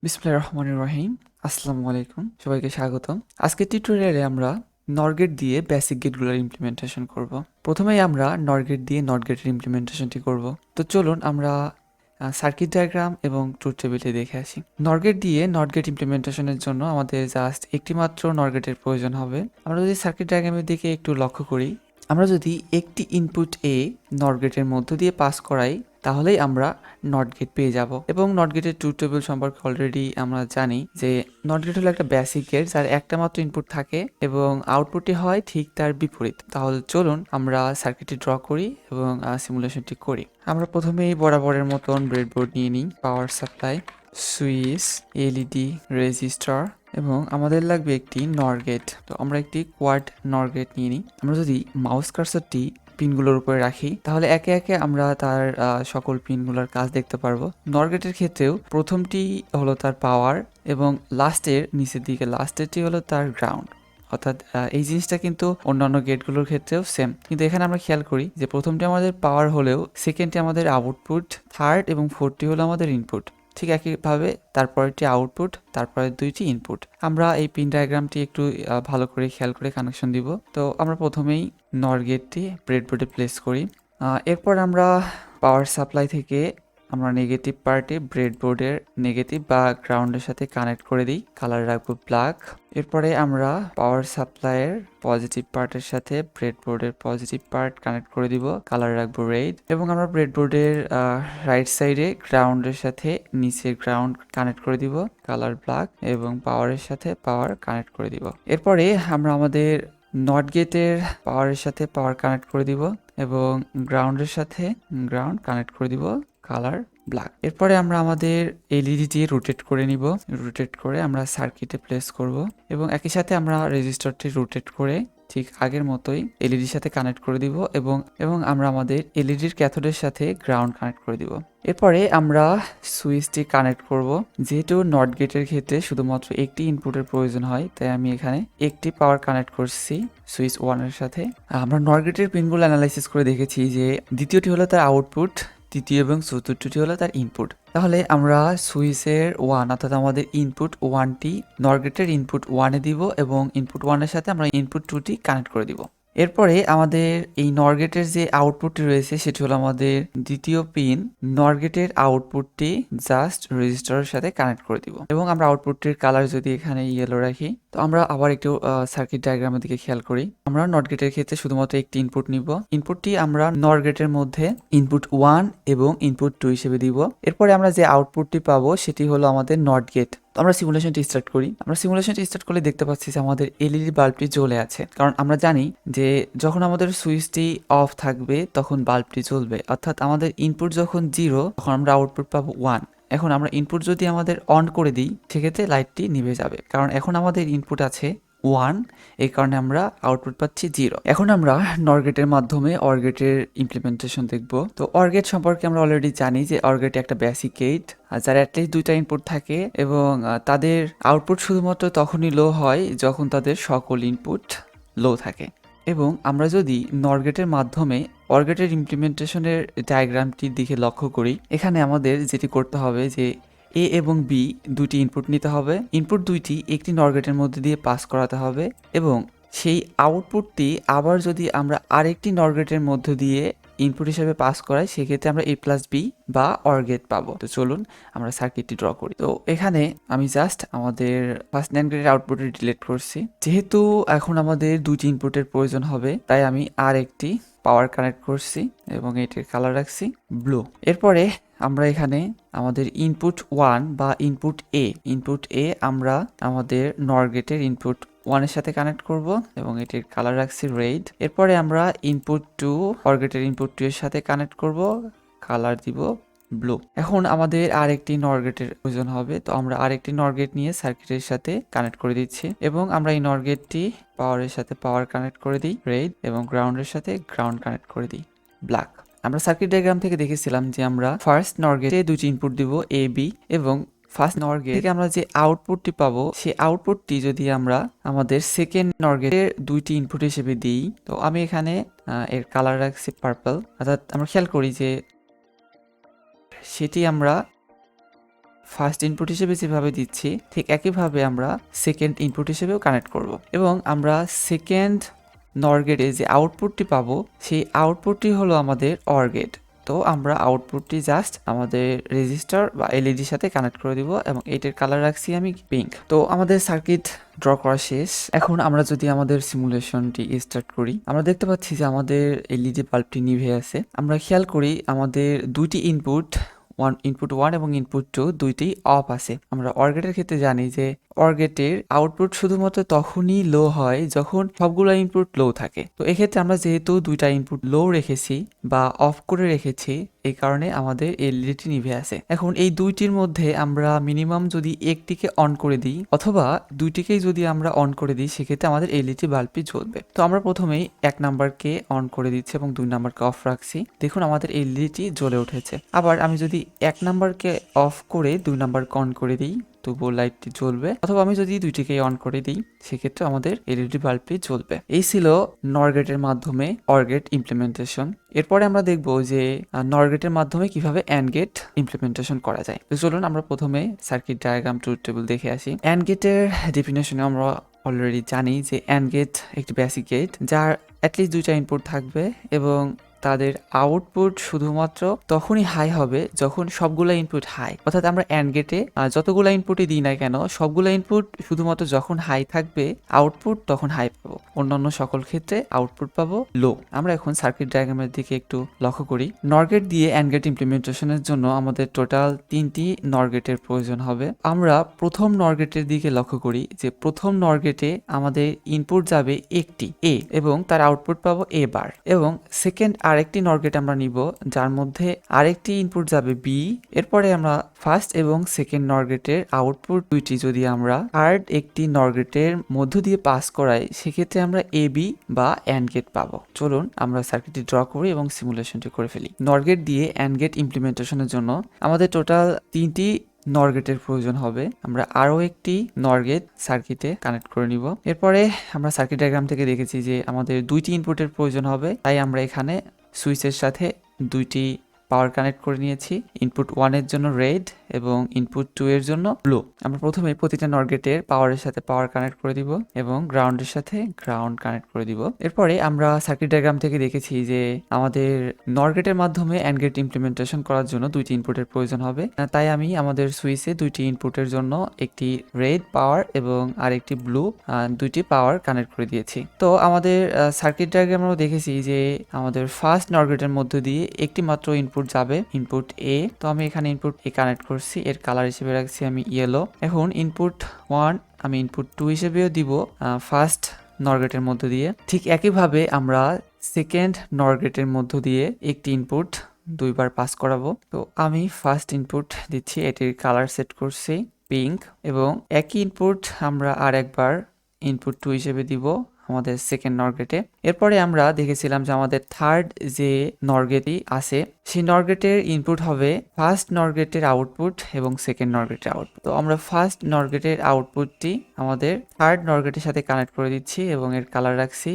বিসমিল্লাহির রহমানির রহিম। আসসালামু আলাইকুম, সবাইকে স্বাগতম। আজকের টিউটোরিয়ালে আমরা নর গেট দিয়ে বেসিক গেটগুলোর ইমপ্লিমেন্টেশন করব। প্রথমেই আমরা নর গেট দিয়ে নট গেটের ইমপ্লিমেন্টেশনটি করব। তো চলুন আমরা সার্কিট ডায়াগ্রাম এবং ট্রুথ টেবিলটি দেখে আসি। নর গেট দিয়ে নট গেট ইমপ্লিমেন্টেশনের জন্য আমাদের জাস্ট একটি মাত্র নর গেটের প্রয়োজন হবে। আমরা যদি সার্কিট ডায়াগ্রামের দিকে একটু লক্ষ্য করি, আমরা যদি একটি ইনপুট এ নট গেটের মধ্য দিয়ে পাস করাই, তাহলেই আমরা নট গেট পেয়ে যাব। এবং নট গেটের ট্রুথ টেবিল সম্পর্কে অলরেডি আমরা জানি যে নট গেট হলো একটা বেসিক গেট যার একটা মাত্র ইনপুট থাকে এবং আউটপুটটি হয় ঠিক তার বিপরীত। তাহলে চলুন আমরা সার্কিটটি ড্র করি এবং সিমুলেশনটি করি। আমরা প্রথমেই বরাবরের মতন ব্রেডবোর্ড নিয়ে নিই, power supply, switch, LED, register এবং আমাদের লাগবে একটি নর গেট। তো আমরা একটি কোয়াড নর গেট নিয়ে নিই। আমরা যদি মাউস কার্সারটি পিনগুলোর উপরে রাখি, তাহলে একে একে আমরা তার সকল পিনগুলোর কাজ দেখতে পারবো। নর গেটের ক্ষেত্রেও প্রথমটি হলো তার পাওয়ার এবং লাস্টের নিচের দিকে লাস্টেরটি হলো তার গ্রাউন্ড। অর্থাৎ এই জিনিসটা কিন্তু অন্যান্য গেটগুলোর ক্ষেত্রেও সেম, কিন্তু এখানে আমরা খেয়াল করি যে প্রথমটি আমাদের পাওয়ার হলেও সেকেন্ডটি আমাদের আউটপুট, থার্ড এবং ফোর্থটি হলো আমাদের ইনপুট। ঠিক একইভাবে তারপরেরটি আউটপুট, তারপরে দুইটি ইনপুট। আমরা এই পিন ডায়াগ্রামটি একটু ভালো করে খেয়াল করে কানেকশন দিব। তো আমরা প্রথমেই নর গেটটি ব্রেডবোর্ডে প্লেস করি। এরপর আমরা পাওয়ার সাপ্লাই থেকে আমরা নেগেটিভ পার্টে ব্রেডবোর্ডের নেগেটিভ বা গ্রাউন্ডের সাথে কানেক্ট করে দিই, কালার রাখবো ব্ল্যাক। এরপরে আমরা পাওয়ার সাপ্লাইয়ের পজিটিভ পার্টের সাথে ব্রেডবোর্ডের পজিটিভ পার্ট কানেক্ট করে দিব, কালার রাখবো রেড। এবং আমরা ব্রেডবোর্ডের রাইট সাইডে গ্রাউন্ডের সাথে নিচের গ্রাউন্ড কানেক্ট করে দিব, কালার ব্ল্যাক। এবং পাওয়ারের সাথে পাওয়ার কানেক্ট করে দিব। এরপরে আমরা আমাদের নট গেটের পাওয়ারের সাথে পাওয়ার কানেক্ট করে দিব এবং গ্রাউন্ডের সাথে গ্রাউন্ড কানেক্ট করে দিব, কালার ব্ল্যাক। এরপরে আমরা আমাদের এলইডি দিয়ে রোটেট করে নিব। রোটেট করে আমরা সার্কিটে প্লেস করব এবং একই সাথে আমরা রেজিস্টারটি রোটেট করে ঠিক আগের মতোই এলইডির সাথে কানেক্ট করে দিব এবং আমরা আমাদের এলইডির ক্যাথোডের সাথে গ্রাউন্ড কানেক্ট করে দিব। এরপরে আমরা সুইচটি কানেক্ট করব। যেহেতু নট গেটের ক্ষেত্রে শুধুমাত্র একটি ইনপুটের প্রয়োজন হয়, তাই আমি এখানে একটি পাওয়ার কানেক্ট করছি সুইচ 1 এর সাথে। আমরা নট গেটের পিনগুলো অ্যানালাইসিস করে দেখেছি যে দ্বিতীয়টি হলো তার আউটপুট, তৃতীয় এবং চতুর্থটি হলো তার ইনপুট। তাহলে আমরা সুইচের 1 অর্থাৎ আমাদের ইনপুট 1টি নট গেটের ইনপুট 1-এ দিব এবং ইনপুট 1-এর সাথে আমরা ইনপুট 2টি কানেক্ট করে দিব। এরপরে আমাদের এই নর গেটের যে আউটপুটটি রয়েছে সেটি হলো আমাদের দ্বিতীয় পিন। নর গেটের আউটপুটটি জাস্ট রেজিস্টারের সাথে কানেক্ট করে দিব এবং আমরা আউটপুটটির কালার যদি এখানে ইয়েলো রাখি, তো আমরা আবার একটু সার্কিট ডায়াগ্রামের দিকে খেয়াল করি। আমরা নট গেটের ক্ষেত্রে শুধুমাত্র একটি ইনপুট নিব। ইনপুটটি আমরা নর গেটের মধ্যে ইনপুট 1 এবং ইনপুট 2 হিসেবে দিব। এরপরে আমরা যে আউটপুটটি পাবো সেটি হলো আমাদের নট গেট। তো আমরা সিমুলেশনটি স্টার্ট করি। আমরা সিমুলেশনটি স্টার্ট করলে দেখতে পাচ্ছি যে আমাদের এলইডি বাল্বটি জ্বলে আছে, কারণ আমরা জানি যে যখন আমাদের সুইচটি অফ থাকবে তখন বাল্বটি জ্বলবে। অর্থাৎ আমাদের ইনপুট যখন 0 তখন আমরা আউটপুট পাবো 1। এখন আমরা ইনপুট যদি আমাদের অন করে দিই, সেক্ষেত্রে লাইটটি নিভে যাবে, কারণ এখন আমাদের ইনপুট আছে 1, এই কারণে আমরা আউটপুট পাচ্ছি 0। এখন আমরা নর গেটের মাধ্যমে অর গেটের ইমপ্লিমেন্টেশন দেখব। তো অর গেট সম্পর্কে আমরা অলরেডি জানি যে অর গেট একটা বেসিক গেট যার অ্যাটলিস্ট 2টা ইনপুট থাকে এবং তাদের আউটপুট শুধুমাত্র তখনই লো হয় যখন তাদের সকল ইনপুট লো থাকে। এবং আমরা যদি নর গেটের মাধ্যমে অর গেটের ইমপ্লিমেন্টেশনের ডায়াগ্রামটির দিকে লক্ষ্য করি, এখানে আমাদের যেটি করতে হবে যে এ এবং বি দুটি ইনপুট নিতে হবে। ইনপুট দুইটি একটি নর গেটের মধ্যে দিয়ে পাস করাতে হবে এবং সেই আউটপুটটি আবার যদি আমরা আরেকটি নর গেটের মধ্য দিয়ে ইনপুট হিসেবে পাস করাই, সেক্ষেত্রে আমরা a+b বা অর গেট পাবো। তো চলুন আমরা সার্কিটটি ড্র করি। তো এখানে আমি জাস্ট আমাদের ফার্স্ট NAND গেটের আউটপুটে ডিলিট করছি। যেহেতু এখন আমাদের দুটি ইনপুটের প্রয়োজন হবে, তাই আমি আর একটি পাওয়ার কানেক্ট করছি এবং এটির কালার রাখছি ব্লু। এরপরে আমরা এখানে আমাদের ইনপুট 1 বা ইনপুট এ আমরা আমাদের নর গেটের ইনপুট 1 এর সাথে কানেক্ট করব এবং এটির কালার রাখছি রেড। এরপরে আমরা ইনপুট 2 অর গেটের ইনপুট 2 এর সাথে কানেক্ট করব, কালার দিব ব্লু। এখন আমাদের আরেকটি নর গেটের প্রয়োজন হবে, তো আমরা আরেকটি নর গেট নিয়ে সার্কিটের সাথে কানেক্ট করে দিচ্ছি এবং আমরা এই নর গেটটি পাওয়ারের সাথে পাওয়ার কানেক্ট করে দিই রেড এবং গ্রাউন্ডের সাথে গ্রাউন্ড কানেক্ট করে দিই ব্ল্যাক। আমরা সার্কিট ডায়াগ্রাম থেকে দেখেছিলাম যে আমরা ফার্স্ট নর গেটে দুটি ইনপুট দিব এ বি এবং ফার্স্ট নর গেট থেকে আমরা যে আউটপুটটি পাবো সেই আউটপুটটি যদি আমরা আমাদের সেকেন্ড নর গেটের দুইটি ইনপুট হিসেবে দিই, তো আমি এখানে এর কালার রাখছি পার্পল। অর্থাৎ আমরা খেয়াল করি যে সেটি আমরা ফার্স্ট ইনপুট হিসেবে যেভাবে দিচ্ছি ঠিক একইভাবে আমরা সেকেন্ড ইনপুট হিসেবেও কানেক্ট করব এবং আমরা সেকেন্ড নর গেটে যে আউটপুটটি পাবো সেই আউটপুটটি হলো আমাদের অর গেট। তো আমরা আউটপুটটি জাস্ট আমাদের রেজিস্টার বা এলইডির সাথে কানেক্ট করে দিব এবং এটার কালার রাখছি আমি পিঙ্ক। তো আমাদের সার্কিট ড্র করা শেষ। এখন আমরা যদি আমাদের সিমুলেশনটি স্টার্ট করি, আমরা দেখতে পাচ্ছি যে আমাদের এলইডি বাল্বটি নিভে আছে। আমরা খেয়াল করি আমাদের দুইটি ইনপুট ইনপুট 1 এবং ইনপুট 2 দুইটি অফ আছে। আমরা অর গেটের ক্ষেত্রে জানি যে অর গেটের আউটপুট শুধুমাত্র তখনই লো হয় যখন সবগুলো ইনপুট লো থাকে। তো এক্ষেত্রে আমরা যেহেতু দুইটা ইনপুট লো রেখেছি বা অফ করে রেখেছি, এই কারণে আমাদের এলইডিটি নিভে আছে। এখন এই দুইটির মধ্যে আমরা মিনিমাম যদি একটিকে অন করে দিই অথবা দুইটিকেই যদি আমরা অন করে দিই সেক্ষেত্রে আমাদের এলইডি বাল্বটি জ্বলবে। তো আমরা প্রথমেই 1 নাম্বারকে অন করে দিচ্ছি এবং 2 নাম্বারকে অফ রাখছি। দেখুন আমাদের এলইডিটি জ্বলে উঠেছে। আবার আমি যদি 1 নাম্বারকে অফ করে 2 নাম্বারকে অন করে দিই তবুও লাইটটি জ্বলবে, অথবা আমি যদি দুইটিকেই অন করে দিই সেক্ষেত্রে আমাদের এলইডি বাল্বটি জ্বলবে। এই ছিল নর গেটের মাধ্যমে অর গেট ইমপ্লিমেন্টেশন। এরপরে আমরা দেখব যে নর গেটের মাধ্যমে কিভাবে অ্যান্ড গেট ইমপ্লিমেন্টেশন করা যায়। তো চলুন আমরা প্রথমে সার্কিট ডায়াগ্রাম ট্রুথ টেবল দেখে আসি। অ্যান্ড গেটের ডেফিনেশনে আমরা অলরেডি জানি যে অ্যান্ড গেট একটি বেসিক গেট যার অ্যাটলিস্ট দুইটা ইনপুট থাকবে এবং তাদের আউটপুট শুধুমাত্র তখনই হাই হবে যখন সবগুলো ইনপুট হাই। অর্থাৎ আমরা অ্যান্ড গেটে যতগুলো ইনপুটই দিই না কেন সবগুলো ইনপুট শুধুমাত্র যখন হাই থাকবে আউটপুট তখন হাই পাবো, অন্যান্য সকল ক্ষেত্রে আউটপুট পাবো লো। আমরা এখন সার্কিট ডায়াগ্রামের দিকে একটু লক্ষ্য করি। নর গেট দিয়ে অ্যান্ড গেট ইমপ্লিমেন্টেশনের জন্য আমাদের টোটাল 3টি নর গেটের প্রয়োজন হবে। আমরা প্রথম নর গেটের দিকে লক্ষ্য করি যে প্রথম নর গেটে আমাদের ইনপুট যাবে একটি এ এবং তার আউটপুট পাবো এ বার, এবং সেকেন্ড আরেকটি নর গেট আমরা নিব যার মধ্যে আরেকটি ইনপুট যাবে বি। এরপরে আমরা ফার্স্ট এবং সেকেন্ড নর গেটের আউটপুট দুইটি যদি আমরা থার্ড একটি নর গেটের মধ্য দিয়ে পাস করাই সেক্ষেত্রে আমরা এ বি বা অ্যান্ড গেট পাবো। চলুন আমরা সার্কিটটি ড্র করি এবং সিমুলেশনটি করে ফেলি। নর গেট দিয়ে অ্যান্ড গেট ইমপ্লিমেন্টেশনের জন্য আমাদের টোটাল 3টি নর গেটের প্রয়োজন হবে। আমরা আরো একটি নর গেট সার্কিটে কানেক্ট করে নিব। এরপরে আমরা সার্কিট ডায়াগ্রাম থেকে দেখেছি যে আমাদের দুইটি ইনপুটের প্রয়োজন হবে, তাই আমরা এখানে সুইচের সাথে দুইটি পাওয়ার কানেক্ট করে নিয়েছি। ইনপুট 1 এর জন্য রেড এবং ইনপুট 2 এর জন্য ব্লু। আমরা প্রথমে প্রতিটা নর গেটের পাওয়ারের সাথে পাওয়ার কানেক্ট করে দিব এবং গ্রাউন্ডের সাথে গ্রাউন্ড কানেক্ট করে দিব। এরপরে আমরা সার্কিট ডায়াগ্রাম থেকে দেখেছি যে আমাদের নর গেটের মাধ্যমে অ্যান্ড গেট ইমপ্লিমেন্টেশন করার জন্য দুইটি ইনপুটের প্রয়োজন হবে, তাই আমি আমাদের সুইচে দুইটি ইনপুটের জন্য একটি রেড পাওয়ার এবং আরেকটি ব্লু দুইটি পাওয়ার কানেক্ট করে দিয়েছি। তো আমাদের সার্কিট ডায়াগ্রাম আমরা দেখেছি যে আমাদের ফার্স্ট নর গেটের মধ্য দিয়ে একটি মাত্র ইনপুট যাবে, ইনপুট এ। তো আমি এখানে ইনপুট এ কানেক্ট করছি, এর কালার হিসেবে রাখছি আমি ইয়েলো। এখন ইনপুট 1 আমি ইনপুট 2 হিসেবেও দিব ফার্স্ট নর গেটের মধ্য দিয়ে। ঠিক একইভাবে আমরা সেকেন্ড নর গেটের মধ্য দিয়ে একটি ইনপুট দুইবার পাস করাবো। তো আমি ফার্স্ট ইনপুট দিচ্ছি, এটির কালার সেট করছি পিঙ্ক, এবং একই ইনপুট আমরা আর একবার ইনপুট 2 হিসেবে দিব আমাদের সেকেন্ড নর গেটে। এরপরে আমরা দেখেছিলাম যে আমাদের থার্ড যে নর গেটই আছে সেই নর গেটের ইনপুট হবে ফার্স্ট নর গেটের আউটপুট এবং সেকেন্ড নর গেটের আউটপুট। তো আমরা ফার্স্ট নর গেটের আউটপুটটি আমাদের থার্ড নর গেটের সাথে কানেক্ট করে দিচ্ছি এবং এর কালার রাখছি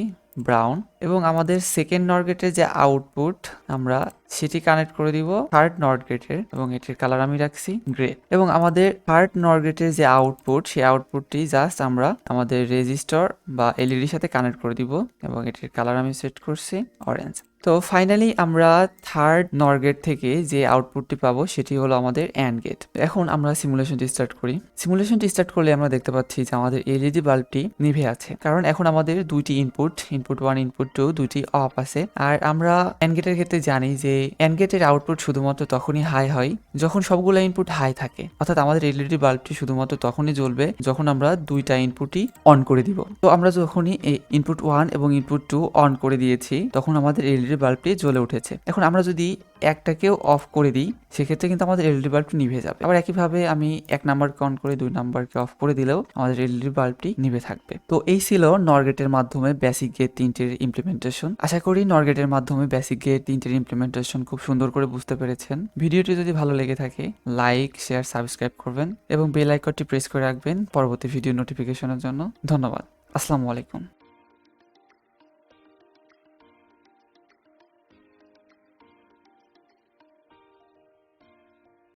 ব্রাউন, এবং আমাদের সেকেন্ড নর গেটের যে আউটপুট আমরা সেটি কানেক্ট করে দিব থার্ড নর গেটের এবং এটির কালার আমি রাখছি গ্রে, এবং আমাদের থার্ড নর গেটের যে আউটপুট সেই আউটপুটটি জাস্ট আমরা আমাদের রেজিস্টার বা এলইডির সাথে কানেক্ট করে দিব এবং এটির কালার আমি সেট করছি অরেঞ্জ। তো ফাইনালি আমরা থার্ড নর গেট থেকে যে আউটপুটটি পাবো সেটি হলো আমাদের অ্যান্ড গেট। এখন আমরা সিমুলেশনটি স্টার্ট করি। সিমুলেশনটি স্টার্ট করলে আমরা দেখতে পাচ্ছি যে আমাদের এলইডি বাল্বটি নিভে আছে, কারণ এখন আমাদের দুইটি ইনপুট 1 ইনপুট 2 দুইটি অফ আছে। আর আমরা অ্যান্ড গেটের ক্ষেত্রে জানি যে অ্যান্ড গেটের আউটপুট শুধুমাত্র তখনই হাই হয় যখন সবগুলো ইনপুট হাই থাকে, অর্থাৎ আমাদের এলইডি বাল্বটি শুধুমাত্র তখনই জ্বলবে যখন আমরা দুইটা ইনপুটই অন করে দিব। তো আমরা যখনই ইনপুট 1 এবং ইনপুট 2 অন করে দিয়েছি তখন আমাদের এলইডি বাল্বটি জ্বলে উঠেছে। এখন আমরা যদি একটাকেও অফ করে দিই সেক্ষেত্রে কিন্তু আমাদের এলইডি বাল্বটি নিভে যাবে। আবার একইভাবে আমি 1 নাম্বারকে অন করে 2 নাম্বারকে অফ করে দিলেও আমাদের এলইডি বাল্বটি নিভে থাকবে। তো এই ছিল নর গেটের মাধ্যমে বেসিক গেট 3টির ইমপ্লিমেন্টেশন। আশা করি নর গেটের মাধ্যমে বেসিক গেট 3টির ইমপ্লিমেন্টেশন খুব সুন্দর করে বুঝতে পেরেছেন। ভিডিওটি যদি ভালো লেগে থাকে লাইক, শেয়ার, সাবস্ক্রাইব করবেন এবং বেল আইকনটি প্রেস করে রাখবেন পরবর্তী ভিডিও নোটিফিকেশনের জন্য। ধন্যবাদ। আসসালামু আলাইকুম।